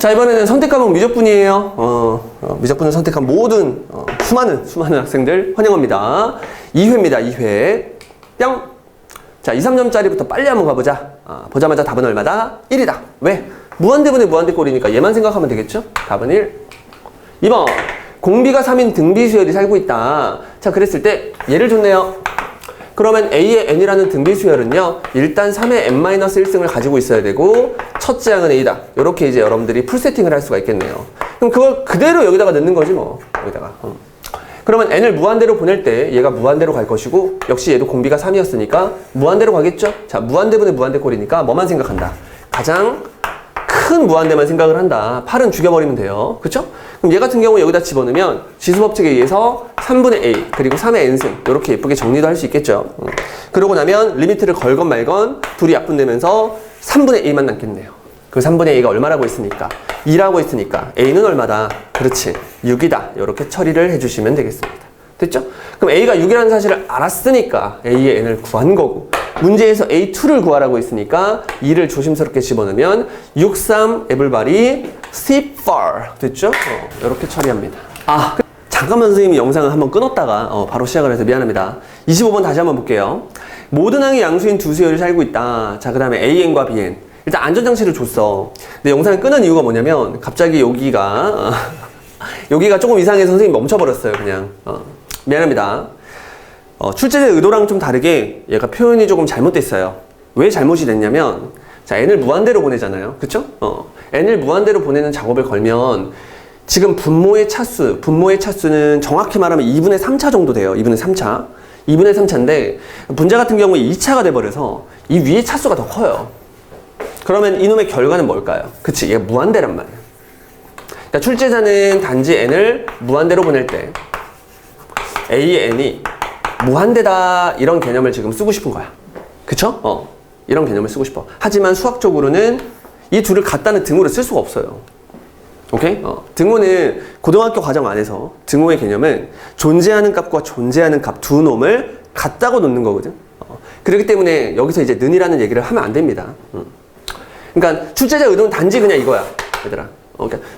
자, 이번에는 선택 과목 미적분이에요. 미적분을 선택한 모든 수많은 학생들 환영합니다. 2회입니다. 2회. 뿅! 자, 2, 3점짜리부터 빨리 한번 가보자. 보자마자 답은 얼마다? 1이다. 왜? 무한대분의 무한대꼴이니까 얘만 생각하면 되겠죠? 답은 1. 2번. 공비가 3인 등비수열이 살고 있다. 자, 그랬을 때 얘를 줬네요. 그러면 A의 n이라는 등비수열은요, 일단 3의 n-1승을 가지고 있어야 되고 첫째 항은 A다. 이렇게 이제 여러분들이 풀 세팅을 할 수가 있겠네요. 그럼 그걸 그대로 여기다가 넣는 거지 뭐. 여기다가. 그러면 n을 무한대로 보낼 때 얘가 무한대로 갈 것이고, 역시 얘도 공비가 3이었으니까 무한대로 가겠죠? 자, 무한대분의 무한대꼴이니까 뭐만 생각한다? 가장 큰 무한대만 생각을 한다. 8은 죽여버리면 돼요. 그쵸? 그럼 얘 같은 경우 여기다 집어넣으면 지수법칙에 의해서 3분의 a 그리고 3의 n승 이렇게 예쁘게 정리도 할 수 있겠죠. 그러고 나면 리미트를 걸건 말건 둘이 약분되면서 3분의 a만 남겠네요. 그 3분의 a가 얼마라고 했으니까 2라고 했으니까 a는 얼마다? 그렇지, 6이다. 이렇게 처리를 해주시면 되겠습니다. 됐죠? 그럼 a가 6이라는 사실을 알았으니까 a의 n을 구한 거고, 문제에서 A2를 구하라고 했으니까 2를 조심스럽게 집어넣으면 6, 3, 에블바리, 14 됐죠? 이렇게 처리합니다. 잠깐만 선생님이 영상을 한번 끊었다가 바로 시작을 해서 미안합니다. 25번 다시 한번 볼게요. 모든 항이 양수인 두 수열이 살고 있다. 자, 그 다음에 AN과 BN. 일단 안전장치를 줬어. 근데 영상을 끊은 이유가 뭐냐면 갑자기 여기가 조금 이상해서 선생님이 멈춰버렸어요. 그냥 미안합니다. 출제자 의도랑 좀 다르게 얘가 표현이 조금 잘못됐어요. 왜 잘못이 됐냐면, 자, n을 무한대로 보내잖아요. 그쵸? n을 무한대로 보내는 작업을 걸면 지금 분모의 차수는 정확히 말하면 2분의 3차 정도 돼요. 2분의 3차. 2분의 3차인데 분자 같은 경우에 2차가 돼버려서 이 위의 차수가 더 커요. 그러면 이놈의 결과는 뭘까요? 그치, 얘가 무한대란 말이에요. 그러니까 출제자는 단지 n을 무한대로 보낼 때 a의 n이 무한대다, 이런 개념을 지금 쓰고 싶은 거야. 그쵸? 이런 개념을 쓰고 싶어. 하지만 수학적으로는 이 둘을 갖다는 등호로 쓸 수가 없어요. 오케이? 등호는 고등학교 과정 안에서 등호의 개념은 존재하는 값과 존재하는 값 두 놈을 같다고 놓는 거거든. 그렇기 때문에 여기서 이제 는이라는 얘기를 하면 안 됩니다. 그러니까 출제자 의도는 단지 그냥 이거야, 얘들아.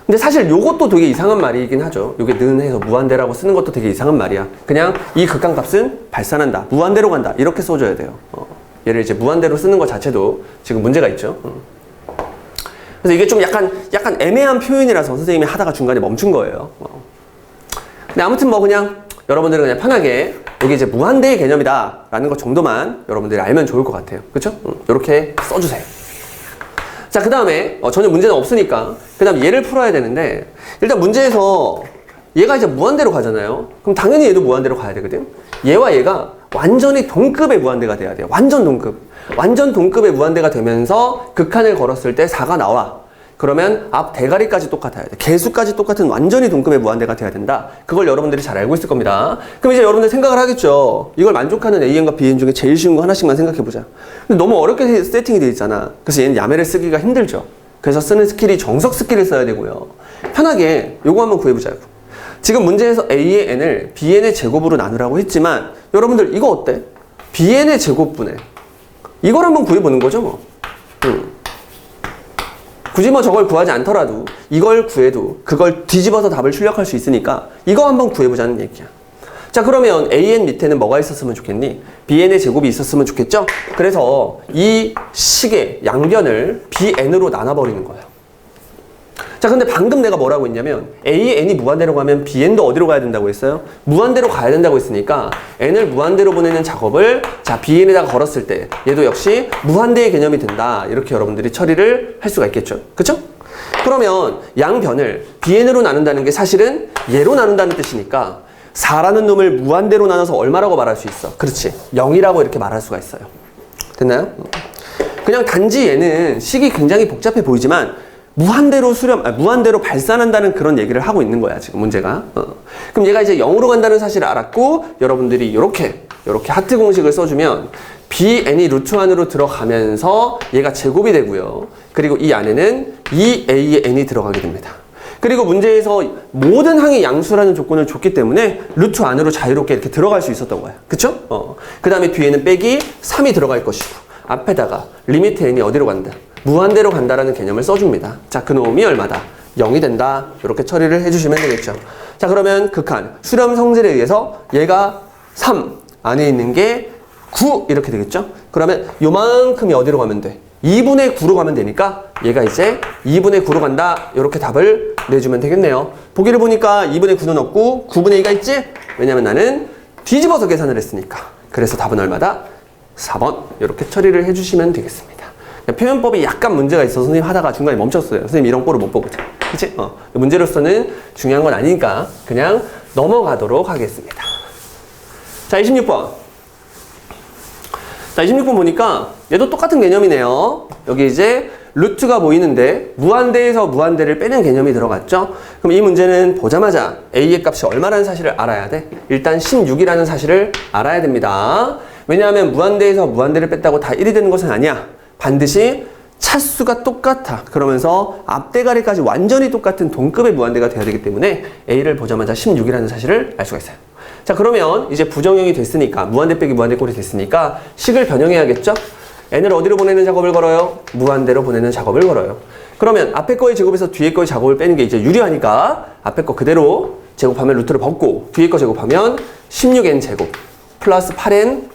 근데 사실 요것도 되게 이상한 말이긴 하죠. 요게 는 해서 무한대라고 쓰는 것도 되게 이상한 말이야. 그냥 이 극한값은 발산한다, 무한대로 간다, 이렇게 써줘야 돼요. 얘를 이제 무한대로 쓰는 것 자체도 지금 문제가 있죠. 그래서 이게 좀 약간 애매한 표현이라서 선생님이 하다가 중간에 멈춘 거예요. 근데 아무튼 뭐 그냥 여러분들은 그냥 편하게 여기 이제 무한대의 개념이다 라는 것 정도만 여러분들이 알면 좋을 것 같아요. 그쵸? 이렇게 써주세요. 자, 그 다음에 전혀 문제는 없으니까 그 다음 얘를 풀어야 되는데, 일단 문제에서 얘가 이제 무한대로 가잖아요. 그럼 당연히 얘도 무한대로 가야 되거든. 얘와 얘가 완전히 동급의 무한대가 돼야 돼요. 완전 동급의 무한대가 되면서 극한을 걸었을 때 4가 나와. 그러면 앞 대가리까지 똑같아야 돼. 개수까지 똑같은 완전히 동급의 무한대가 돼야 된다. 그걸 여러분들이 잘 알고 있을 겁니다. 그럼 이제 여러분들 생각을 하겠죠. 이걸 만족하는 AN과 BN 중에 제일 쉬운 거 하나씩만 생각해보자. 근데 너무 어렵게 세팅이 되어 있잖아. 그래서 얘는 야매를 쓰기가 힘들죠. 그래서 쓰는 스킬이 정석 스킬을 써야 되고요. 편하게 요거 한번 구해보자고. 지금 문제에서 A의 n을 BN의 제곱으로 나누라고 했지만 여러분들 이거 어때? BN의 제곱분의 이걸 한번 구해보는 거죠 뭐. 굳이 뭐 저걸 구하지 않더라도 이걸 구해도 그걸 뒤집어서 답을 출력할 수 있으니까 이거 한번 구해보자는 얘기야. 자, 그러면 AN 밑에는 뭐가 있었으면 좋겠니? BN의 제곱이 있었으면 좋겠죠? 그래서 이 식의 양변을 BN으로 나눠버리는 거야. 자, 근데 방금 내가 뭐라고 했냐면 A의 n이 무한대로 가면 BN도 어디로 가야 된다고 했어요? 무한대로 가야 된다고 했으니까 n을 무한대로 보내는 작업을 자 BN에다가 걸었을 때 얘도 역시 무한대의 개념이 된다. 이렇게 여러분들이 처리를 할 수가 있겠죠. 그쵸? 그러면 양변을 BN으로 나눈다는 게 사실은 얘로 나눈다는 뜻이니까 4라는 놈을 무한대로 나눠서 얼마라고 말할 수 있어? 그렇지, 0이라고 이렇게 말할 수가 있어요. 됐나요? 그냥 단지 얘는 식이 굉장히 복잡해 보이지만 무한대로 발산한다는 그런 얘기를 하고 있는 거야, 지금 문제가. 그럼 얘가 이제 0으로 간다는 사실을 알았고, 여러분들이 이렇게 하트 공식을 써주면 BN이 루트 안으로 들어가면서 얘가 제곱이 되고요. 그리고 이 안에는 2A의 n이 들어가게 됩니다. 그리고 문제에서 모든 항이 양수라는 조건을 줬기 때문에 루트 안으로 자유롭게 이렇게 들어갈 수 있었던 거야. 그쵸? 그 다음에 뒤에는 빼기 3이 들어갈 것이고, 앞에다가 리미트 n이 어디로 간다? 무한대로 간다라는 개념을 써줍니다. 자, 그놈이 얼마다? 0이 된다. 이렇게 처리를 해주시면 되겠죠. 자, 그러면 극한 수렴 성질에 의해서 얘가 3 안에 있는 게 9 이렇게 되겠죠. 그러면 요만큼이 어디로 가면 돼? 2분의 9로 가면 되니까 얘가 이제 2분의 9로 간다. 이렇게 답을 내주면 되겠네요. 보기를 보니까 2분의 9는 없고 9분의 2가 있지? 왜냐면 나는 뒤집어서 계산을 했으니까. 그래서 답은 얼마다? 4번. 이렇게 처리를 해주시면 되겠습니다. 표현법이 약간 문제가 있어서 선생님 하다가 중간에 멈췄어요. 선생님 이런 꼴을 못 보거든. 그치? 문제로서는 중요한 건 아니니까 그냥 넘어가도록 하겠습니다. 자, 26번. 자, 26번 보니까 얘도 똑같은 개념이네요. 여기 이제 루트가 보이는데 무한대에서 무한대를 빼는 개념이 들어갔죠? 그럼 이 문제는 보자마자 A의 값이 얼마라는 사실을 알아야 돼? 일단 16이라는 사실을 알아야 됩니다. 왜냐하면 무한대에서 무한대를 뺐다고 다 1이 되는 것은 아니야. 반드시 차수가 똑같아. 그러면서 앞대가리까지 완전히 똑같은 동급의 무한대가 돼야 되기 때문에 A를 보자마자 16이라는 사실을 알 수가 있어요. 자, 그러면 이제 부정형이 됐으니까 무한대 빼기 무한대 꼴이 됐으니까 식을 변형해야겠죠? n을 어디로 보내는 작업을 걸어요? 무한대로 보내는 작업을 걸어요. 그러면 앞에 거의 제곱에서 뒤에 거의 작업을 빼는 게 이제 유리하니까 앞에 거 그대로 제곱하면 루트를 벗고 뒤에 거 제곱하면 16n 제곱 플러스 8n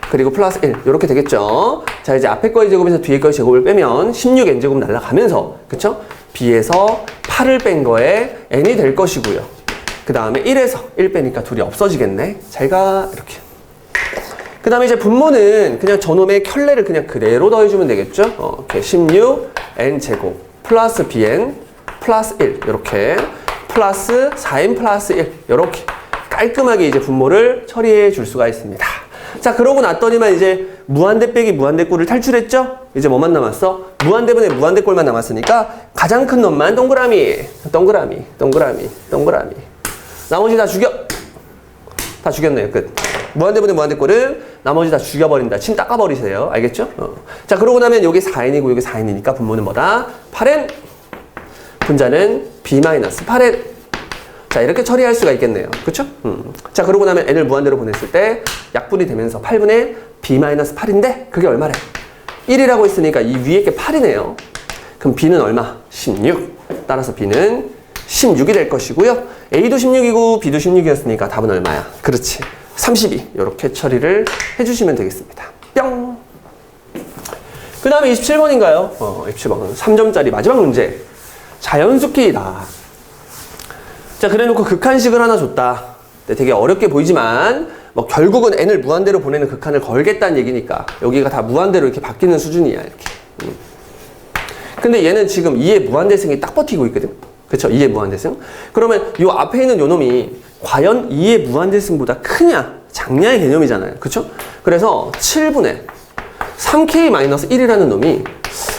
그리고 플러스 1 이렇게 되겠죠. 자, 이제 앞에 거의 제곱에서 뒤에 거의 제곱을 빼면 16n 제곱 날아가면서 그쵸? b에서 8을 뺀 거에 n이 될 것이고요. 그 다음에 1에서 1 빼니까 둘이 없어지겠네. 잘가 이렇게. 그 다음에 이제 분모는 그냥 저놈의 켤레를 그냥 그대로 더해주면 되겠죠. 이렇게 16n 제곱 플러스 bn 플러스 1 이렇게 플러스 4n 플러스 1 이렇게 깔끔하게 이제 분모를 처리해 줄 수가 있습니다. 자, 그러고 났더니만 이제 무한대 빼기 무한대 꼴을 탈출했죠? 이제 뭐만 남았어? 무한대분의 무한대 꼴만 남았으니까 가장 큰 놈만 동그라미, 동그라미, 동그라미, 동그라미. 나머지 다 죽여. 다 죽였네요. 끝. 무한대분의 무한대꼴은 나머지 다 죽여버린다. 침 닦아버리세요. 알겠죠? 자, 그러고 나면 여기 4n이고 여기 4n이니까 분모는 뭐다? 8n. 분자는 b-8n. 자, 이렇게 처리할 수가 있겠네요. 그쵸? 자, 그러고 나면 n을 무한대로 보냈을 때 약분이 되면서 8분의 b-8인데 그게 얼마래? 1이라고 했으니까 이 위에 게 8이네요. 그럼 b는 얼마? 16. 따라서 b는 16이 될 것이고요. A도 16이고 B도 16이었으니까 답은 얼마야? 그렇지. 32. 이렇게 처리를 해주시면 되겠습니다. 뿅! 그 다음에 27번인가요? 27번. 3점짜리 마지막 문제. 자연수끼리다. 자, 그래 놓고 극한식을 하나 줬다. 되게 어렵게 보이지만 뭐 결국은 n을 무한대로 보내는 극한을 걸겠다는 얘기니까 여기가 다 무한대로 이렇게 바뀌는 수준이야. 이렇게. 근데 얘는 지금 2의 무한대승이 딱 버티고 있거든. 그쵸? 2의 무한대승. 그러면 이 앞에 있는 요 놈이 과연 2의 무한대승보다 크냐 작냐의 개념이잖아요. 그쵸? 그래서 7분의 3k-1이라는 놈이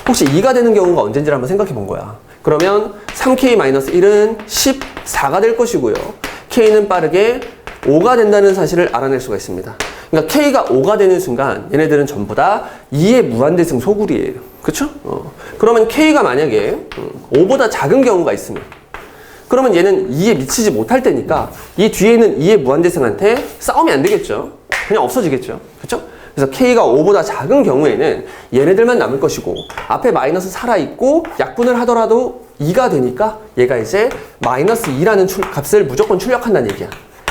혹시 2가 되는 경우가 언젠지를 한번 생각해 본 거야. 그러면 3k-1은 14가 될 것이고요. k는 빠르게 5가 된다는 사실을 알아낼 수가 있습니다. 그러니까 k가 5가 되는 순간 얘네들은 전부 다 2의 무한대승 소굴이에요. 그쵸? 그러면 k가 만약에 5보다 작은 경우가 있으면 그러면 얘는 2에 미치지 못할 때니까 이 뒤에 있는 2의 무한대승한테 싸움이 안 되겠죠. 그냥 없어지겠죠. 그쵸? 그래서 k가 5보다 작은 경우에는 얘네들만 남을 것이고 앞에 마이너스 살아있고 약분을 하더라도 2가 되니까 얘가 이제 마이너스 2라는 값을 무조건 출력한다는 얘기야.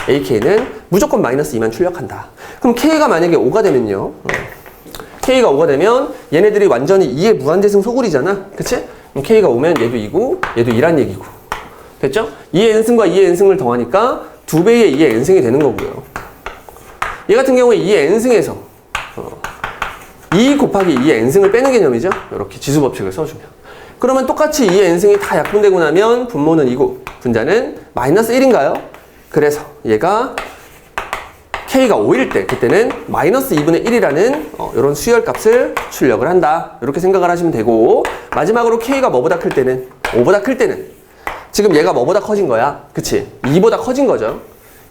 ak는 무조건 마이너스 2만 출력한다. 그럼 k가 만약에 5가 되면요. k가 5가 되면 얘네들이 완전히 2의 무한대승 소굴이잖아. 그치? 그럼 k가 5면 얘도 2고 얘도 2란 얘기고. 됐죠? 2의 n승과 2의 n승을 더하니까 2배의 2의 n승이 되는 거고요. 얘 같은 경우에 2의 n승에서 2 곱하기 2의 n승을 빼는 개념이죠. 이렇게 지수법칙을 써주면. 그러면 똑같이 2의 n승이 다 약분되고 나면 분모는 2고 분자는 마이너스 1인가요? 그래서 얘가 k가 5일 때 그때는 마이너스 2분의 1이라는 이런 수열값을 출력을 한다. 이렇게 생각을 하시면 되고 마지막으로 k가 뭐보다 클 때는 5보다 클 때는 지금 얘가 뭐보다 커진 거야. 그치? 2보다 커진 거죠.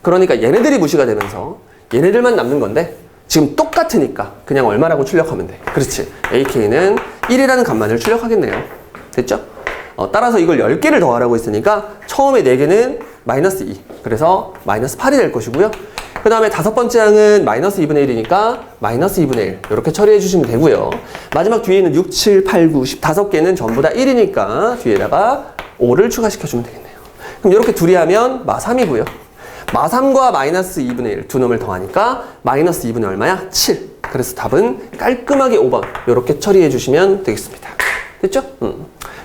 그러니까 얘네들이 무시가 되면서 얘네들만 남는 건데 지금 똑같으니까 그냥 얼마라고 출력하면 돼. 그렇지. ak는 1이라는 값만을 출력하겠네요. 됐죠? 따라서 이걸 10개를 더하라고 했으니까 처음에 4개는 마이너스 2. 그래서 마이너스 8이 될 것이고요. 그 다음에 다섯 번째 항은 마이너스 2분의 1이니까 마이너스 2분의 1 이렇게 처리해 주시면 되고요. 마지막 뒤에는 6, 7, 8, 9, 10 다섯 개는 전부 다 1이니까 뒤에다가 5를 추가시켜 주면 되겠네요. 그럼 이렇게 둘이 하면 마 3이고요. 마 3과 마이너스 2분의 1 두 놈을 더하니까 마이너스 2분의 얼마야? 7. 그래서 답은 깔끔하게 5번 이렇게 처리해 주시면 되겠습니다. 됐죠?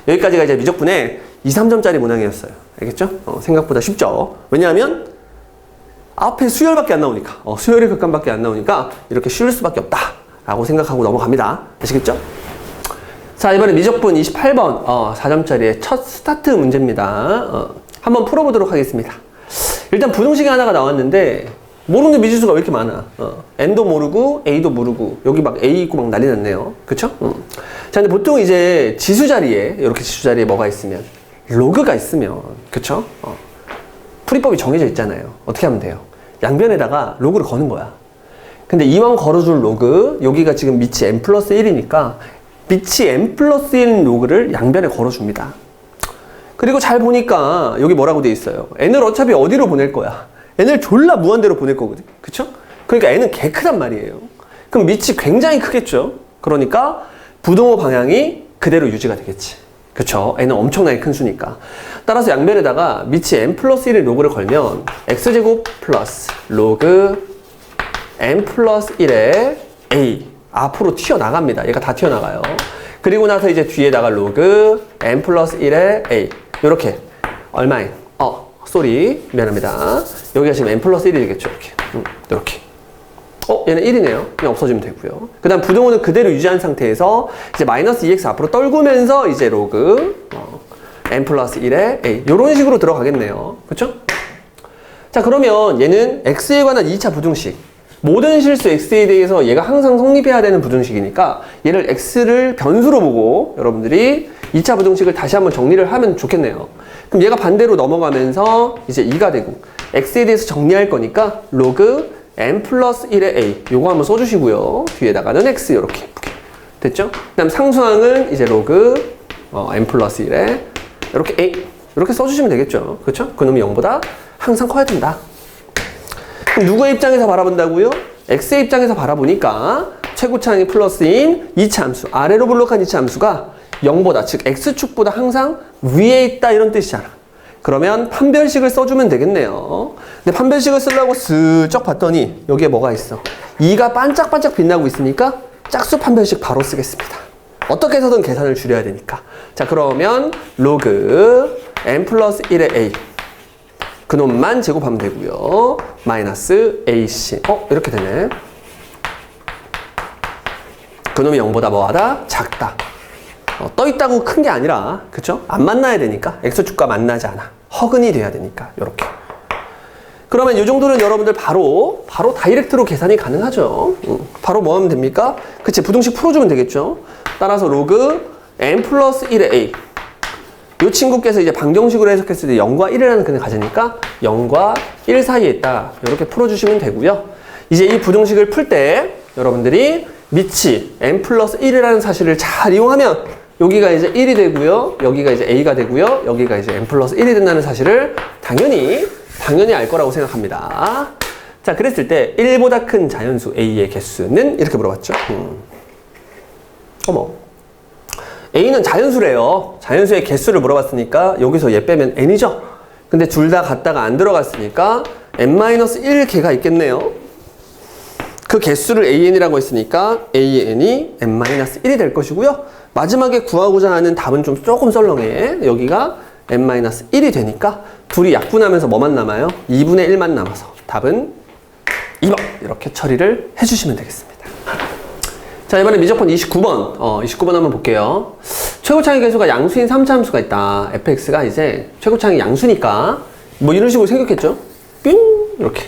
여기까지가 이제 미적분의 2, 3점짜리 문항이었어요. 알겠죠? 생각보다 쉽죠? 왜냐하면 앞에 수열밖에 안 나오니까 수열의 극한밖에 안 나오니까 이렇게 쉬울 수밖에 없다 라고 생각하고 넘어갑니다. 아시겠죠? 자, 이번에 미적분 28번 4점짜리의 첫 스타트 문제입니다. 한번 풀어보도록 하겠습니다. 일단 부등식이 하나가 나왔는데 모르는 미지수가 왜 이렇게 많아? n도 모르고 a도 모르고 여기 막 a 있고 막 난리 났네요. 그쵸? 자, 근데 보통 이제 지수 자리에 이렇게 지수 자리에 뭐가 있으면 로그가 있으면 그쵸? 풀이법이 정해져 있잖아요. 어떻게 하면 돼요? 양변에다가 로그를 거는 거야. 근데 이왕 걸어줄 로그 여기가 지금 밑이 n 플러스 1이니까 밑이 n 플러스 1인 로그를 양변에 걸어줍니다. 그리고 잘 보니까 여기 뭐라고 돼 있어요? n을 어차피 어디로 보낼 거야? n을 졸라 무한대로 보낼 거거든. 그쵸? 그러니까 n은 개 크단 말이에요. 그럼 밑이 굉장히 크겠죠? 그러니까 부동호 방향이 그대로 유지가 되겠지. 그쵸? n은 엄청나게 큰 수니까. 따라서 양변에다가 밑이 n 플러스 1의 로그를 걸면 x제곱 플러스 로그 n 플러스 1의 a 앞으로 튀어나갑니다. 얘가 다 튀어나가요. 그리고 나서 이제 뒤에다가 로그 n 플러스 1의 a 요렇게 얼마인? 쏘리 미안합니다. 여기가 지금 n 플러스 1이겠죠. 이렇게 얘는 1이네요. 그냥 없어지면 되고요. 그 다음 부등호는 그대로 유지한 상태에서 이제 마이너스 2x 앞으로 떨구면서 이제 로그 n 플러스 1의 a 요런 식으로 들어가겠네요. 그쵸? 자, 그러면 얘는 x에 관한 2차 부등식 모든 실수 x에 대해서 얘가 항상 성립해야 되는 부등식이니까 얘를 x를 변수로 보고 여러분들이 2차 부등식을 다시 한번 정리를 하면 좋겠네요. 그럼 얘가 반대로 넘어가면서 이제 2가 되고 x에 대해서 정리할 거니까 로그 n 플러스 1의 a 요거 한번 써주시고요. 뒤에다가는 x 이렇게 예쁘게 됐죠? 그 다음 상수항은 이제 로그 n 플러스 1의 이렇게 a 이렇게 써주시면 되겠죠. 그렇죠? 그놈이 0보다 항상 커야 된다. 그럼 누구의 입장에서 바라본다고요? x의 입장에서 바라보니까 최고차항이 플러스인 2차 함수 아래로 블록한 2차 함수가 0보다 즉 x축보다 항상 위에 있다 이런 뜻이잖아. 그러면 판별식을 써주면 되겠네요. 근데 판별식을 쓰려고 슬쩍 봤더니 여기에 뭐가 있어? 2가 반짝반짝 빛나고 있으니까 짝수 판별식 바로 쓰겠습니다. 어떻게 해서든 계산을 줄여야 되니까. 자, 그러면 로그 n 플러스 1의 a 그놈만 제곱하면 되고요. 마이너스 ac 이렇게 되네. 그놈이 0보다 뭐하다? 작다. 떠 있다고 큰 게 아니라 그쵸? 안 만나야 되니까 x축과 만나지 않아. 허근이 돼야 되니까 이렇게. 그러면 이 정도는 여러분들 바로 다이렉트로 계산이 가능하죠. 바로 뭐 하면 됩니까? 그치, 부등식 풀어주면 되겠죠. 따라서 로그 n 플러스 1의 a 이 친구께서 이제 방정식으로 해석했을 때 0과 1이라는 근을 가지니까 0과 1 사이에 있다. 이렇게 풀어주시면 되고요. 이제 이 부등식을 풀 때 여러분들이 밑이 n 플러스 1이라는 사실을 잘 이용하면 여기가 이제 1이 되고요. 여기가 이제 a가 되고요. 여기가 이제 n 플러스 1이 된다는 사실을 당연히 알 거라고 생각합니다. 자, 그랬을 때 1보다 큰 자연수 a의 개수는 이렇게 물어봤죠. a는 자연수래요. 자연수의 개수를 물어봤으니까 여기서 얘 빼면 n이죠. 근데 둘 다 갖다가 안 들어갔으니까 n-1개가 있겠네요. 그 개수를 an이라고 했으니까 an이 n-1이 될 것이고요. 마지막에 구하고자 하는 답은 좀 조금 썰렁해. 여기가 n-1이 되니까 둘이 약분하면서 뭐만 남아요? 2분의 1만 남아서 답은 2번 이렇게 처리를 해주시면 되겠습니다. 자, 이번에 미적분 29번 29번 한번 볼게요. 최고차항의 개수가 양수인 3차 함수가 있다. fx가 이제 최고차항이 양수니까 뭐 이런 식으로 생겼겠죠? 삥 이렇게.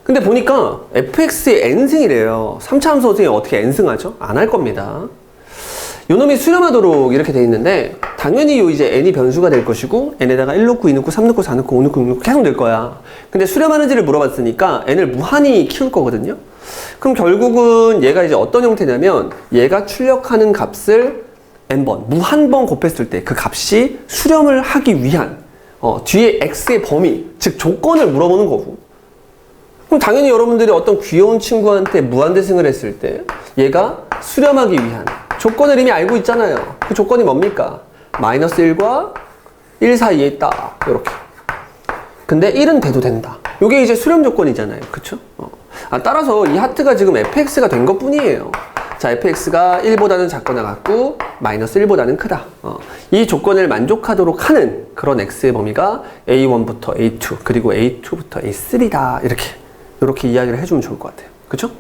근데 보니까 fx의 n승이래요. 3차 함수 중에 어떻게 n승하죠? 안 할 겁니다. 요놈이 수렴하도록 이렇게 돼 있는데 당연히 요 이제 n이 변수가 될 것이고 n에다가 1 넣고 2 넣고 3 넣고 4 넣고 5 넣고 6 넣고 계속 될 거야. 근데 수렴하는지를 물어봤으니까 n을 무한히 키울 거거든요. 그럼 결국은 얘가 이제 어떤 형태냐면 얘가 출력하는 값을 n번 무한번 곱했을 때 그 값이 수렴을 하기 위한 뒤에 x의 범위 즉 조건을 물어보는 거고. 그럼 당연히 여러분들이 어떤 귀여운 친구한테 무한대승을 했을 때 얘가 수렴하기 위한 조건을 이미 알고 있잖아요. 그 조건이 뭡니까? 마이너스 1과 1 사이에 있다. 이렇게. 근데 1은 돼도 된다. 이게 이제 수렴 조건이잖아요. 그쵸? 따라서 이 하트가 지금 fx가 된 것 뿐이에요. 자, fx가 1보다는 작거나 같고 마이너스 1보다는 크다. 이 조건을 만족하도록 하는 그런 x의 범위가 a1부터 a2 그리고 a2부터 a3다. 이렇게 이야기를 해주면 좋을 것 같아요. 그쵸?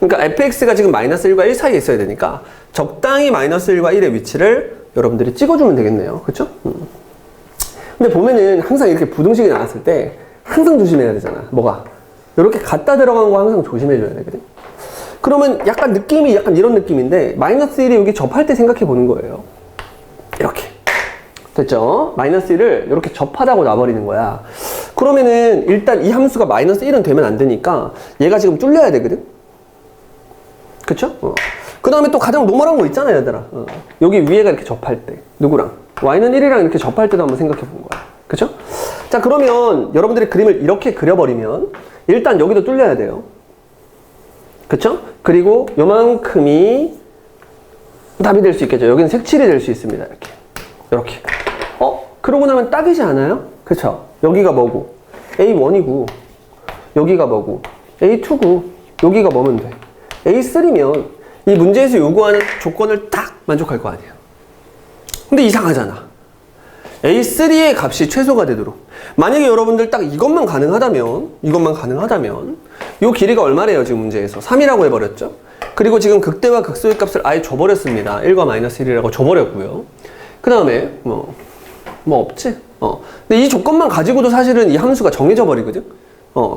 그러니까 fx가 지금 마이너스 1과 1 사이에 있어야 되니까 적당히 마이너스 1과 1의 위치를 여러분들이 찍어주면 되겠네요. 그쵸? 근데 보면은 항상 이렇게 부등식이 나왔을 때 항상 조심해야 되잖아. 뭐가? 이렇게 갖다 들어간 거 항상 조심해줘야 되거든. 그러면 약간 느낌이 약간 이런 느낌인데 마이너스 1이 여기 접할 때 생각해 보는 거예요. 이렇게. 됐죠? 마이너스 1을 이렇게 접하다고 놔버리는 거야. 그러면은 일단 이 함수가 마이너스 1은 되면 안 되니까 얘가 지금 뚫려야 되거든? 그쵸? 그 다음에 또 가장 노멀한 거 있잖아요, 얘들아. 여기 위에가 이렇게 접할 때. 누구랑? y는 1이랑 이렇게 접할 때도 한번 생각해 본 거야. 그쵸? 자, 그러면 여러분들이 그림을 이렇게 그려버리면 일단 여기도 뚫려야 돼요. 그쵸? 그리고 요만큼이 답이 될 수 있겠죠. 여기는 색칠이 될 수 있습니다. 이렇게. 그러고 나면 딱이지 않아요? 그쵸? 여기가 뭐고? A1이고, 여기가 뭐고? A2고, 여기가 뭐면 돼? A3면 이 문제에서 요구하는 조건을 딱 만족할 거 아니에요. 근데 이상하잖아. A3의 값이 최소가 되도록. 만약에 여러분들 딱 이것만 가능하다면 요 길이가 얼마래요? 지금 문제에서 3이라고 해버렸죠. 그리고 지금 극대와 극소의 값을 아예 줘버렸습니다. 1과 마이너스 1이라고 줘버렸고요. 그 다음에 뭐 없지. 근데 이 조건만 가지고도 사실은 이 함수가 정해져 버리거든.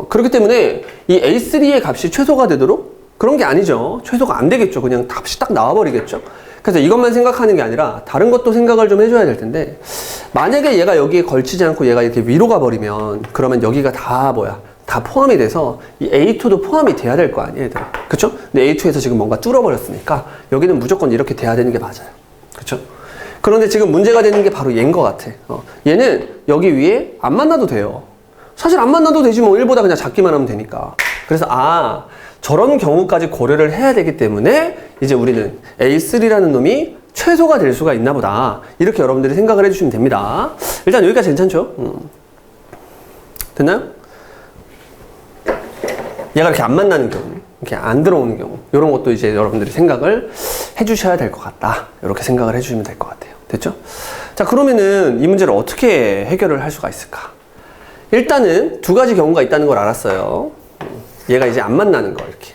그렇기 때문에 이 A3의 값이 최소가 되도록 그런 게 아니죠. 최소가 안 되겠죠. 그냥 값이 딱 나와버리겠죠. 그래서 이것만 생각하는 게 아니라 다른 것도 생각을 좀 해줘야 될 텐데, 만약에 얘가 여기에 걸치지 않고 얘가 이렇게 위로 가버리면 그러면 여기가 다 다 포함이 돼서 이 A2도 포함이 돼야 될 거 아니에요, 얘들아. 그쵸? 근데 A2에서 지금 뭔가 뚫어버렸으니까 여기는 무조건 이렇게 돼야 되는 게 맞아요. 그쵸? 그런데 지금 문제가 되는 게 바로 얘인 것 같아. 얘는 여기 위에 안 만나도 돼요. 사실 안 만나도 되지 뭐 1보다 그냥 작기만 하면 되니까. 그래서 저런 경우까지 고려를 해야 되기 때문에 이제 우리는 A3라는 놈이 최소가 될 수가 있나 보다. 이렇게 여러분들이 생각을 해주시면 됩니다. 일단 여기까지 괜찮죠? 됐나요? 얘가 이렇게 안 만나는 경우, 이렇게 안 들어오는 경우, 이런 것도 이제 여러분들이 생각을 해주셔야 될 것 같다. 이렇게 생각을 해주시면 될 것 같아요. 됐죠? 자, 그러면은 이 문제를 어떻게 해결을 할 수가 있을까? 일단은 두 가지 경우가 있다는 걸 알았어요. 얘가 이제 안 만나는 거, 이렇게.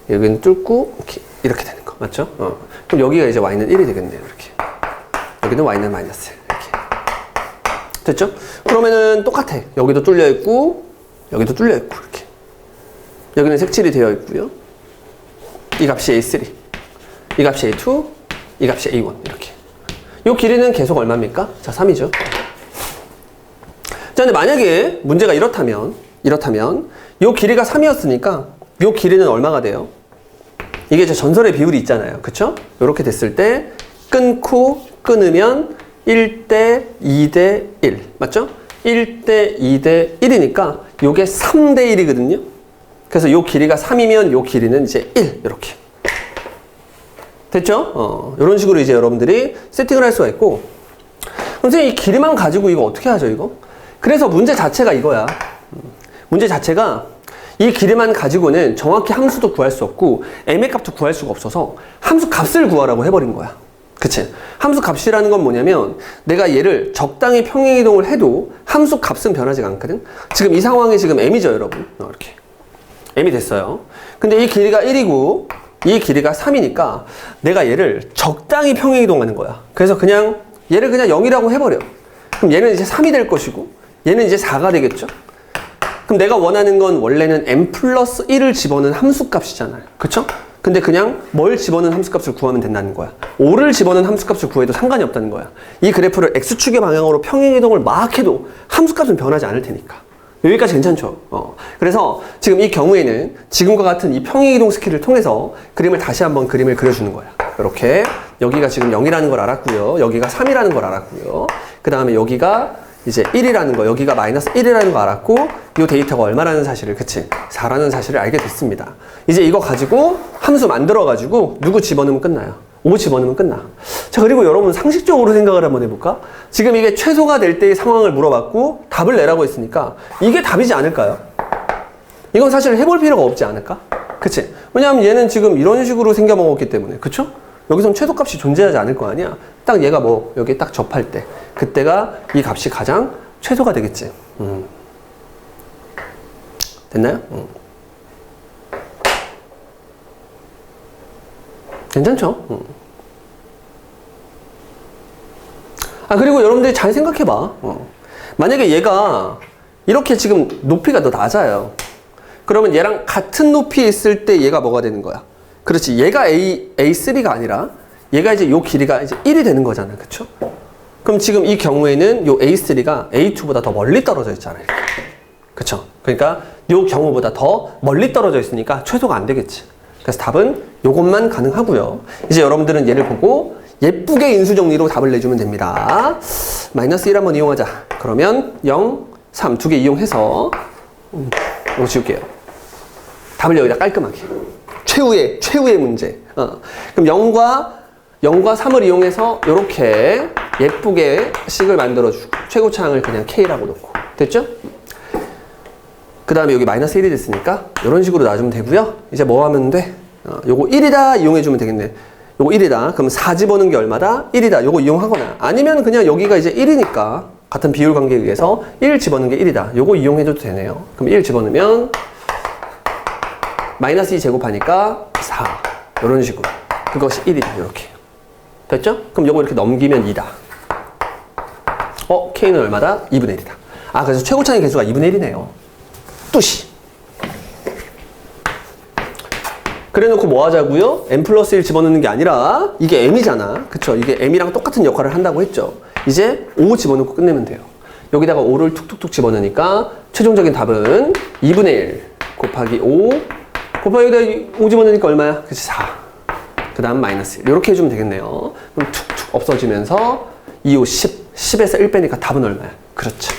여기는 뚫고, 이렇게 되는 거. 맞죠? 그럼 여기가 이제 y는 1이 되겠네요. 이렇게. 여기는 y는 마이너스 1. 이렇게. 됐죠? 그러면은 똑같아. 여기도 뚫려있고, 여기도 뚫려있고, 이렇게. 여기는 색칠이 되어 있고요. 이 값이 A3. 이 값이 A2. 이 값이 A1. 이렇게. 이 길이는 계속 얼마입니까? 자, 3이죠. 자, 근데 만약에 문제가 이렇다면, 이 길이가 3이었으니까, 이 길이는 얼마가 돼요? 이게 이제 전설의 비율이 있잖아요. 그쵸? 이렇게 됐을 때, 끊으면 1대 2대 1. 맞죠? 1대 2대 1이니까, 요게 3대 1이거든요? 그래서 이 길이가 3이면 이 길이는 이제 1. 이렇게. 됐죠? 이런 식으로 이제 여러분들이 세팅을 할 수가 있고, 선생님 이 길이만 가지고 이거 어떻게 하죠, 이거? 그래서 문제 자체가 이거야. 문제 자체가 이 길이만 가지고는 정확히 함수도 구할 수 없고 m의 값도 구할 수가 없어서 함수 값을 구하라고 해버린 거야. 그치? 함수 값이라는 건 뭐냐면 내가 얘를 적당히 평행이동을 해도 함수 값은 변하지 않거든? 지금 이 상황이 지금 m이죠, 여러분. 이렇게. m이 됐어요. 근데 이 길이가 1이고 이 길이가 3이니까 내가 얘를 적당히 평행이동하는 거야. 그래서 그냥 얘를 그냥 0이라고 해버려. 그럼 얘는 이제 3이 될 것이고 얘는 이제 4가 되겠죠? 그럼 내가 원하는 건 원래는 m 플러스 1을 집어넣은 함수값이잖아요. 그쵸? 근데 그냥 뭘 집어넣은 함수값을 구하면 된다는 거야. 5를 집어넣은 함수값을 구해도 상관이 없다는 거야. 이 그래프를 x축의 방향으로 평행이동을 막 해도 함수값은 변하지 않을 테니까. 여기까지 괜찮죠? 그래서 지금 이 경우에는 지금과 같은 이 평행이동 스킬을 통해서 그림을 다시 한번 그림을 그려주는 거야. 이렇게 여기가 지금 0이라는 걸 알았고요. 여기가 3이라는 걸 알았고요. 그 다음에 여기가 이제 1이라는 거, 여기가 마이너스 1이라는 거 알았고, 이 데이터가 얼마라는 사실을, 그치? 4라는 사실을 알게 됐습니다. 이제 이거 가지고 함수 만들어가지고 누구 집어넣으면 끝나요. 5 집어넣으면 끝나. 자, 그리고 여러분 상식적으로 생각을 한번 해볼까? 지금 이게 최소가 될 때의 상황을 물어봤고 답을 내라고 했으니까 이게 답이지 않을까요? 이건 사실 해볼 필요가 없지 않을까? 그치? 왜냐하면 얘는 지금 이런 식으로 생겨먹었기 때문에, 그쵸? 여기선 최소값이 존재하지 않을 거 아니야? 딱 얘가 뭐 여기 딱 접할 때 그때가 이 값이 가장 최소가 되겠지. 됐나요? 괜찮죠? 아, 그리고 여러분들이 잘 생각해봐. 만약에 얘가 이렇게 지금 높이가 더 낮아요. 그러면 얘랑 같은 높이에 있을 때 얘가 뭐가 되는 거야? 그렇지. 얘가 A3가 아니라 얘가 이제 요 길이가 이제 1이 되는 거잖아. 그쵸? 그럼 지금 이 경우에는 요 A3가 A2보다 더 멀리 떨어져 있잖아요. 그쵸? 그러니까 요 경우보다 더 멀리 떨어져 있으니까 최소가 안 되겠지. 그래서 답은 요것만 가능하고요. 이제 여러분들은 얘를 보고 예쁘게 인수정리로 답을 내주면 됩니다. 마이너스 1 한번 이용하자. 그러면 0, 3 두 개 이용해서 이거 지울게요. 답을 여기다 깔끔하게. 최후의 문제. 그럼 0과 3을 이용해서 이렇게 예쁘게 식을 만들어주고 최고차항을 그냥 K라고 놓고. 됐죠? 그 다음에 여기 마이너스 1이 됐으니까 이런 식으로 놔주면 되고요. 이제 뭐 하면 돼? 요거 1이다 이용해주면 되겠네. 요거 1이다. 그럼 4 집어넣은 게 얼마다? 1이다. 요거 이용하거나 아니면 그냥 여기가 이제 1이니까 같은 비율 관계에 의해서 1 집어넣은 게 1이다. 요거 이용해줘도 되네요. 그럼 1 집어넣으면 마이너스 2 제곱하니까 4. 이런 식으로. 그것이 1이다. 이렇게. 됐죠? 그럼 요거 이렇게 넘기면 2다. K는 얼마다? 2분의 1이다. 아, 그래서 최고차의 개수가 2분의 1이네요. 뚜시. 그래 놓고 뭐 하자고요? m 플러스 1 집어넣는 게 아니라 이게 m이잖아. 그쵸? 이게 m이랑 똑같은 역할을 한다고 했죠. 이제 5 집어넣고 끝내면 돼요. 여기다가 5를 툭툭툭 집어넣으니까 최종적인 답은 2분의 1 곱하기 5 곱하기 여기다 5 집어넣으니까 얼마야? 그치? 4. 그 다음 마이너스 1. 이렇게 해주면 되겠네요. 그럼 툭툭 없어지면서 2, 5, 10. 10에서 1 빼니까 답은 얼마야? 그렇죠.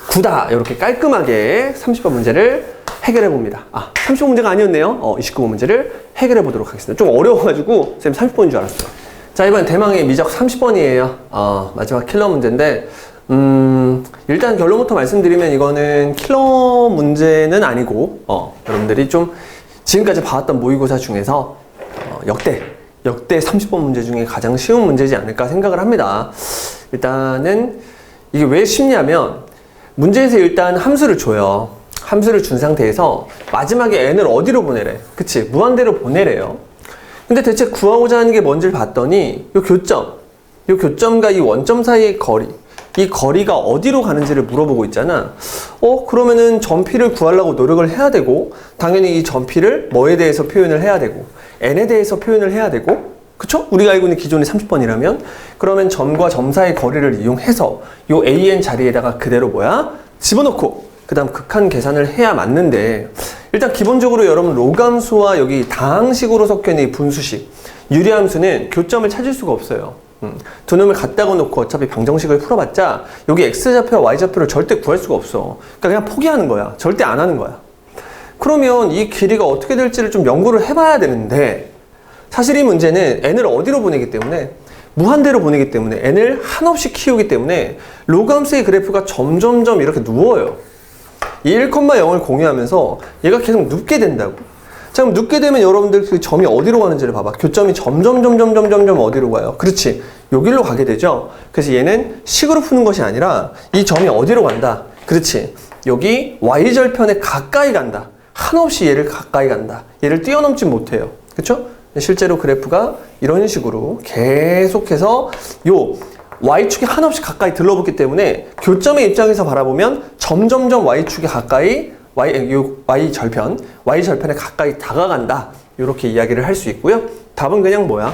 9다. 이렇게 깔끔하게 30번 문제를 해결해 봅니다. 30번 문제가 아니었네요. 29번 문제를 해결해 보도록 하겠습니다. 좀 어려워가지고 쌤 30번인 줄 알았어요. 자, 이번 대망의 미적 30번이에요. 마지막 킬러 문제인데 일단 결론부터 말씀드리면 이거는 킬러 문제는 아니고 여러분들이 좀 지금까지 봐왔던 모의고사 중에서 역대 30번 문제 중에 가장 쉬운 문제지 않을까 생각을 합니다. 일단은 이게 왜 쉽냐면 문제에서 일단 함수를 줘요. 함수를 준 상태에서 마지막에 n을 어디로 보내래? 그치? 무한대로 보내래요. 근데 대체 구하고자 하는 게 뭔지를 봤더니 요 교점과 이 원점 사이의 거리, 이 거리가 어디로 가는지를 물어보고 있잖아. 그러면은 점피를 구하려고 노력을 해야 되고 당연히 이 점피를 뭐에 대해서 표현을 해야 되고 n에 대해서 표현을 해야 되고 그쵸? 우리가 알고 있는 기존의 30번이라면 그러면 점과 점 사이의 거리를 이용해서 요 an 자리에다가 그대로 집어넣고 그 다음 극한 계산을 해야 맞는데 일단 기본적으로 여러분 로감수와 여기 다항식으로 섞여있는 이 분수식 유리함수는 교점을 찾을 수가 없어요. 두 놈을 갖다가 놓고 어차피 방정식을 풀어봤자 여기 x좌표와 y좌표를 절대 구할 수가 없어. 그러니까 그냥 포기하는 거야. 절대 안 하는 거야. 그러면 이 길이가 어떻게 될지를 좀 연구를 해봐야 되는데 사실 이 문제는 n을 어디로 보내기 때문에 무한대로 보내기 때문에 n을 한없이 키우기 때문에 로감수의 그래프가 점점점 이렇게 누워요. 이 1,0을 공유하면서 얘가 계속 눕게 된다고. 자, 그럼 눕게 되면 여러분들 그 점이 어디로 가는지를 봐봐. 교점이 점점 어디로 가요? 그렇지. 여기로 가게 되죠. 그래서 얘는 식으로 푸는 것이 아니라 이 점이 어디로 간다? 그렇지. 여기 y절편에 가까이 간다. 한없이 얘를 가까이 간다. 얘를 뛰어넘지 못해요. 그쵸? 실제로 그래프가 이런 식으로 계속해서 요 y축이 한없이 가까이 들러붙기 때문에 교점의 입장에서 바라보면 점점점 y축이 가까이 y절편에 가까이 다가간다. 이렇게 이야기를 할 수 있고요. 답은 그냥 뭐야?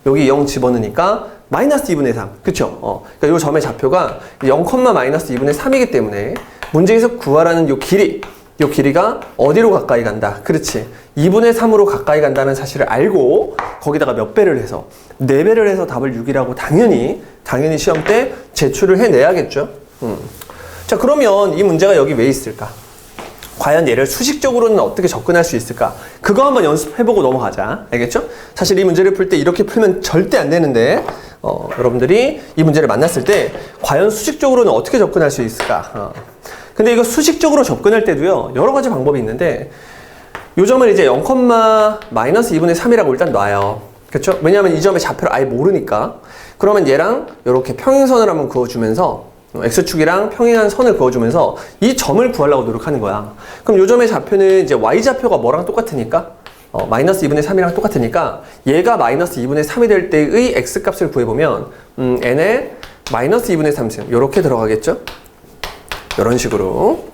여기 0 집어넣으니까 마이너스 2분의 3. 그쵸? 그러니까 이 점의 좌표가 0, 마이너스 2분의 3이기 때문에 문제에서 구하라는 요 길이가 어디로 가까이 간다? 그렇지. 2분의 3으로 가까이 간다는 사실을 알고 거기다가 몇 배를 해서 4배를 해서 답을 6이라고 당연히 시험 때 제출을 해내야겠죠. 자, 그러면 이 문제가 여기 왜 있을까? 과연 얘를 수식적으로는 어떻게 접근할 수 있을까? 그거 한번 연습해보고 넘어가자. 알겠죠? 사실 이 문제를 풀 때 이렇게 풀면 절대 안 되는데 여러분들이 이 문제를 만났을 때 과연 수식적으로는 어떻게 접근할 수 있을까? 근데 이거 수식적으로 접근할 때도요, 여러 가지 방법이 있는데 이 점을 이제 0,-2분의 3이라고 일단 놔요. 그렇죠? 왜냐하면 이 점의 좌표를 아예 모르니까. 그러면 얘랑 이렇게 평행선을 한번 그어주면서 x축이랑 평행한 선을 그어주면서 이 점을 구하려고 노력하는 거야. 그럼 이 점의 좌표는 이제 y좌표가 뭐랑 똑같으니까 마이너스 2분의 3이랑 똑같으니까 얘가 마이너스 2분의 3이 될 때의 x값을 구해보면 n에 마이너스 2분의 3승 이렇게 들어가겠죠? 이런 식으로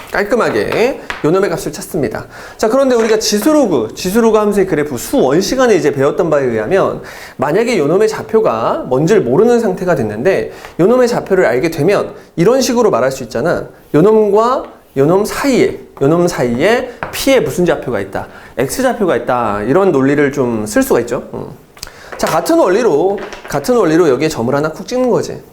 깔끔하게 요놈의 값을 찾습니다. 자, 그런데 우리가 지수로그 함수의 그래프 수원 시간에 이제 배웠던 바에 의하면 만약에 요놈의 좌표가 뭔지를 모르는 상태가 됐는데 요놈의 좌표를 알게 되면 이런 식으로 말할 수 있잖아. 요놈과 요놈 사이에 P에 무슨 좌표가 있다. X좌표가 있다. 이런 논리를 좀 쓸 수가 있죠. 자, 같은 원리로 여기에 점을 하나 쿡 찍는 거지.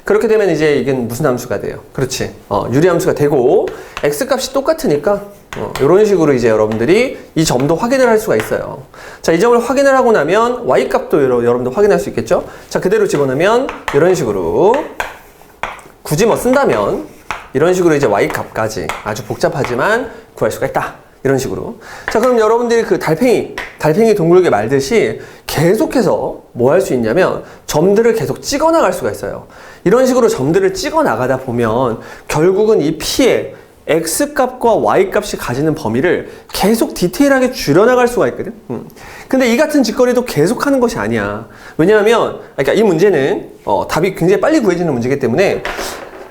그렇게 되면 이제 이게 무슨 함수가 돼요? 그렇지. 유리함수가 되고 x값이 똑같으니까 이런 식으로 이제 여러분들이 이 점도 확인을 할 수가 있어요. 자, 이 점을 확인을 하고 나면 y값도 여러분들 확인할 수 있겠죠? 자, 그대로 집어넣으면 이런 식으로 굳이 뭐 쓴다면 이런 식으로 이제 y값까지 아주 복잡하지만 구할 수가 있다. 이런 식으로. 자, 그럼 여러분들이 그 달팽이 둥글게 말듯이 계속해서 뭐 할 수 있냐면 점들을 계속 찍어 나갈 수가 있어요. 이런 식으로 점들을 찍어 나가다 보면 결국은 이 P의 X값과 Y값이 가지는 범위를 계속 디테일하게 줄여나갈 수가 있거든. 근데 이 같은 짓거리도 계속 하는 것이 아니야. 왜냐하면 그러니까 이 문제는 답이 굉장히 빨리 구해지는 문제이기 때문에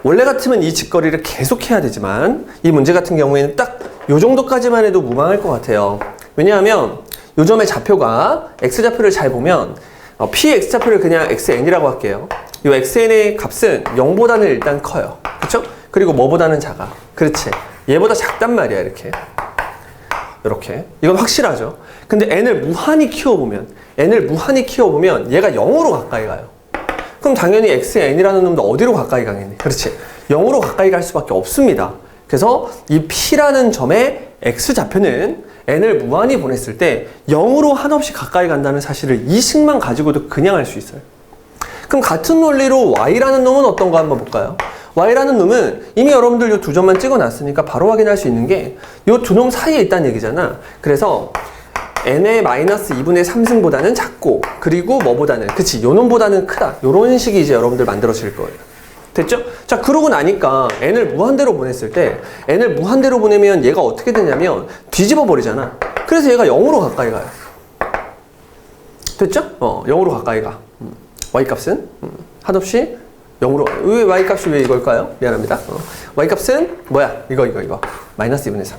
원래 같으면 이 짓거리를 계속 해야 되지만 이 문제 같은 경우에는 딱 요 정도까지만 해도 무방할 것 같아요. 왜냐하면 요 점의 좌표가 x좌표를 잘 보면 P의 x좌표를 그냥 xn이라고 할게요. 요 xn의 값은 0보다는 일단 커요. 그쵸? 그리고 뭐보다는 작아. 그렇지. 얘보다 작단 말이야. 이렇게 이건 확실하죠. 근데 n을 무한히 키워보면 얘가 0으로 가까이 가요. 그럼 당연히 xn이라는 놈도 어디로 가까이 가겠니? 그렇지. 0으로 가까이 갈 수밖에 없습니다. 그래서 이 P라는 점의 x좌표는 n을 무한히 보냈을 때 0으로 한없이 가까이 간다는 사실을 이 식만 가지고도 그냥 알 수 있어요. 그럼 같은 논리로 y라는 놈은 어떤가 한번 볼까요? y라는 놈은 이미 여러분들 이 두 점만 찍어놨으니까 바로 확인할 수 있는 게 이 두 놈 사이에 있다는 얘기잖아. 그래서 n의 마이너스 2분의 3승보다는 작고 그리고 뭐보다는 그치 요 놈보다는 크다. 요런 식이 이제 여러분들 만들어질 거예요. 됐죠? 자, 그러고 나니까 n을 무한대로 보냈을 때 n을 무한대로 보내면 얘가 어떻게 되냐면 뒤집어 버리잖아. 그래서 얘가 0으로 가까이 가요. 됐죠? 0으로 가까이 가. y값은 한없이 0으로 왜 y값이 왜 이걸까요? 미안합니다. y값은 뭐야? 이거 마이너스 2분의 3.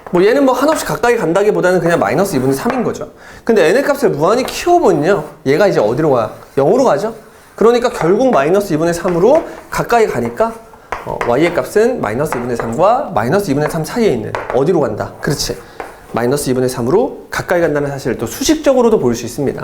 뭐 얘는 뭐 한없이 가까이 간다기보다는 그냥 마이너스 2분의 3인 거죠. 근데 n의 값을 무한히 키워보면요 얘가 이제 어디로 가? 0으로 가죠? 그러니까 결국 마이너스 2분의 3으로 가까이 가니까 y의 값은 마이너스 2분의 3과 마이너스 2분의 3 사이에 있는 어디로 간다? 그렇지. 마이너스 2분의 3으로 가까이 간다는 사실을 또 수식적으로도 볼 수 있습니다.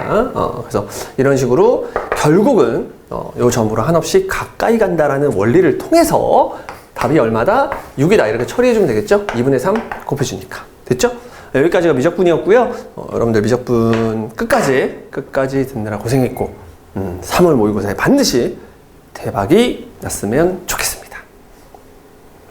그래서 이런 식으로 결국은 요 점으로 한없이 가까이 간다라는 원리를 통해서 답이 얼마다? 6이다. 이렇게 처리해주면 되겠죠? 2분의 3 곱해주니까. 됐죠? 여기까지가 미적분이었고요. 여러분들 미적분 끝까지 듣느라 고생했고 3월 모의고사에 반드시 대박이 났으면 좋겠습니다.